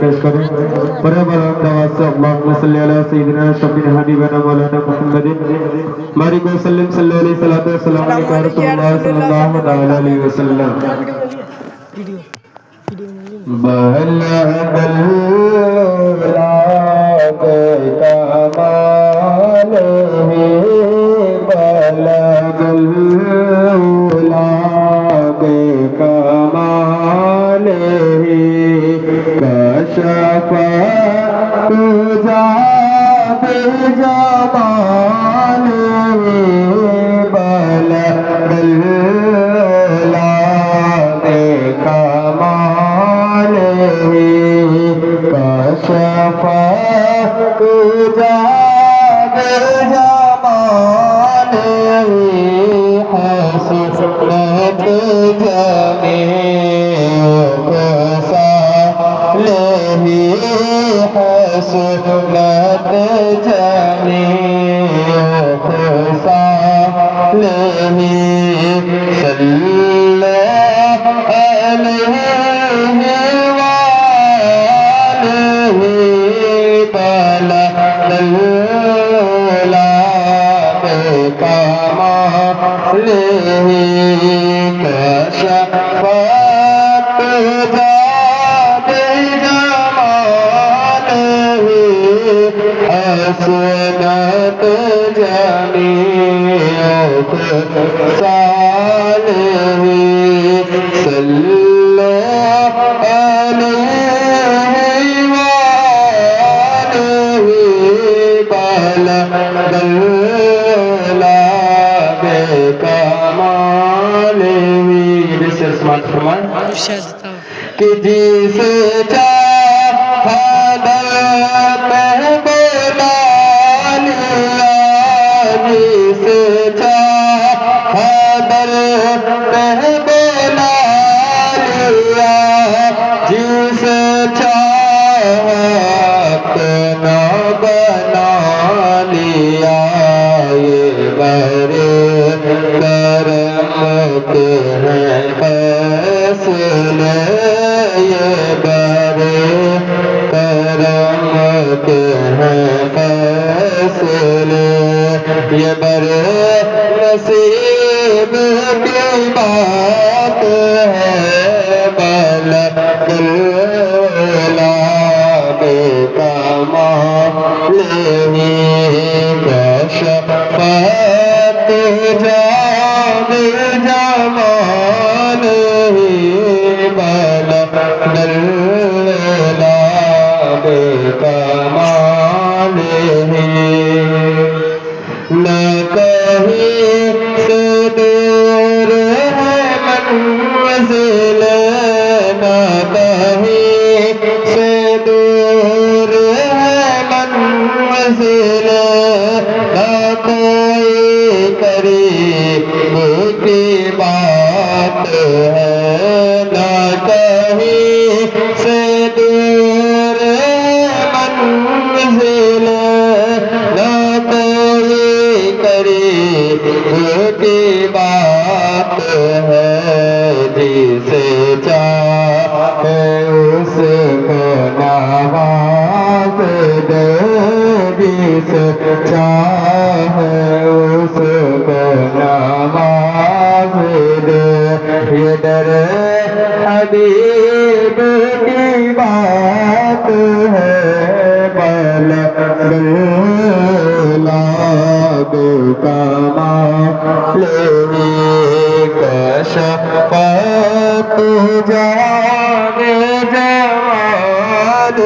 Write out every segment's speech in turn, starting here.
पेश करें बड़े बुलंद आवाज से अल्लाहुम्मा सल्ली अला सय्यिदिना शफीना हबीबना मौलाना मुहम्मदिन बारिक वसल्लम सल्लल्लाहु अलैहि वसल्लम या रसूलुल्लाह सल्लल्लाहु अलैहि वसल्लम बलगल लाग कमाल है बलगल लाग कमाल है कशफा जाब जमाल बलगल लाग कमाल कशफा जाब जमाल हसनत जमे हसनत जमे सल्लल्लाहु अलैहि वालैहि बलगल लाग कमाल कशफा जाब जमाल हसनत जमीअत सालह सल्लल्लाहु अलैहि वालैहि बलगल लाग कमाल कि जिसे चाहा बुला लिया जिसे चाहा बुला लिया जिसे चाहा अपना बना लिया ये बड़े करम के हैं फैसले ये बड़े करम के हैं फैसले ये बड़े नसीब की बात है बलगल लाग कमाल कशफा जाब जमाल बलगल लाग कमाल न कहीं से दूर है मंज़िल न कहीं से दूर है मंज़िल न कोई करीब की बात है न कहीं से दूर मंज़िल न कोई करीब की बात है जिसे चाहे उसको नवाज दे जिसे चाहे उसको नवाज दे ये दर हबीब की बात है बलगल लाग कमाल कशफा जाब जमाल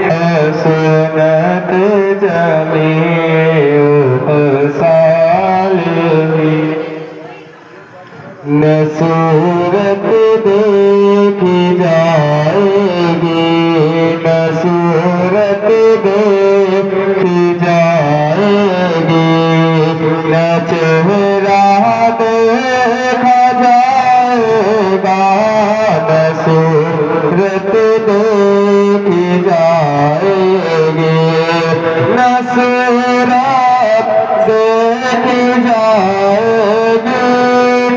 हसनत जमीअत सालह न सूरत देखी जाएगी न सूरत देखी जाएगी न चेहरा देखा जाएगा न सूरत देखी जाएगी न सूरत देखी जाएगी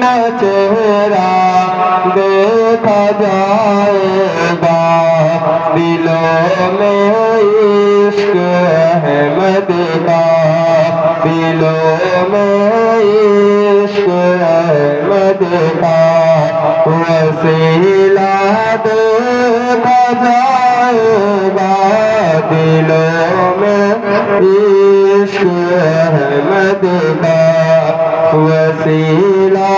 न चेहरा देखा जाएगा दिलों में इश्क अहमद का, दिलों में इश्क अहमद का वसीला देखा जाएगा, दिलों में इश्क अहमद का वसीला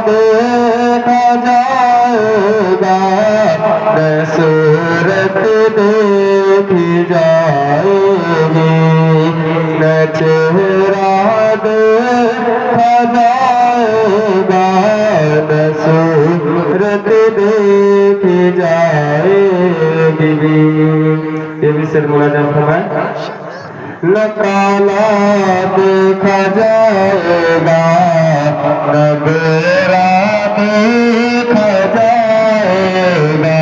देखा जाएगा, न सूरत देखी जाएगी, न चेहरा देखा जाएगा, न सूरत देखी जाएगी। ये भी सिर मुलाज़म फरमाए। न काला देखा जाएगा, न गोरा देखा जाएगा,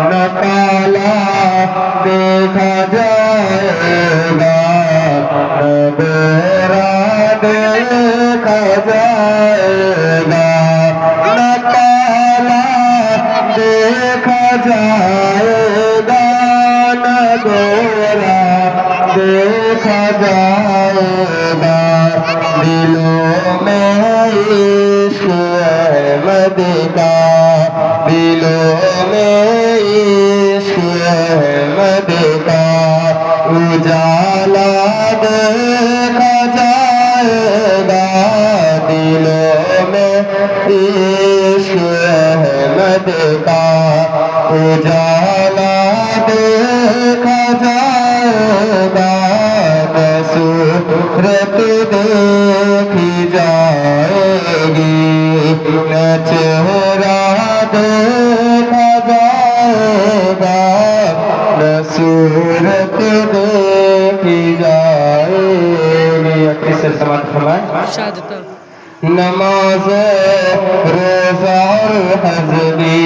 न काला देखा जाएगा, न गोरा देखा जाएगा, न काला देखा जाएगा, न गोरा देखा जाएगा, दिलों में इश्क अहमद का, दिलों में इश्क अहमद का उजाला देखा जाएगा, दिलों में इश्क अहमद का उजाला देखा जाएगा, सूरत देखी जाएगी, न चेहरा देखा जाएगा, न सूरत देखी जाएगी। अपनी सिर समाप्त फरमाएं। नमाज रोज़ा और हज़री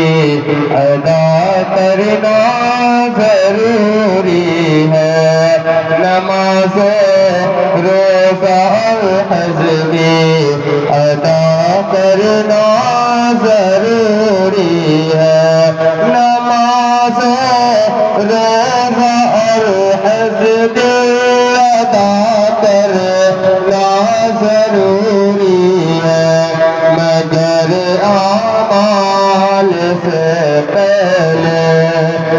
अदा करना ज़रूरी है, नमाज रोज़ा और हज़री अदा करना ज़रूरी है, नमाज रोज़ा और हज़री अदा करना ज़रूरी है, मगर आमाल से पहले,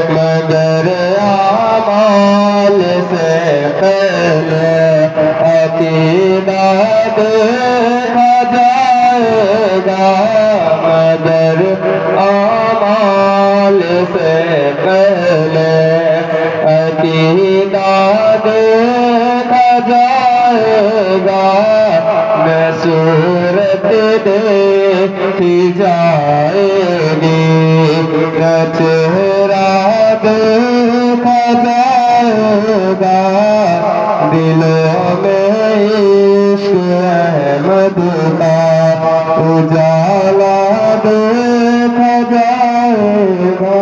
मगर आमाल से पहले अकीदा देखा जाएगा, मगर आमाल से पहले अकीदा देखा जाएगा, न सूरत देखी जाएगी, न चेहरा देखा जाएगा, दिलों में इश्क अहमद का उजाला देखा जाएगा।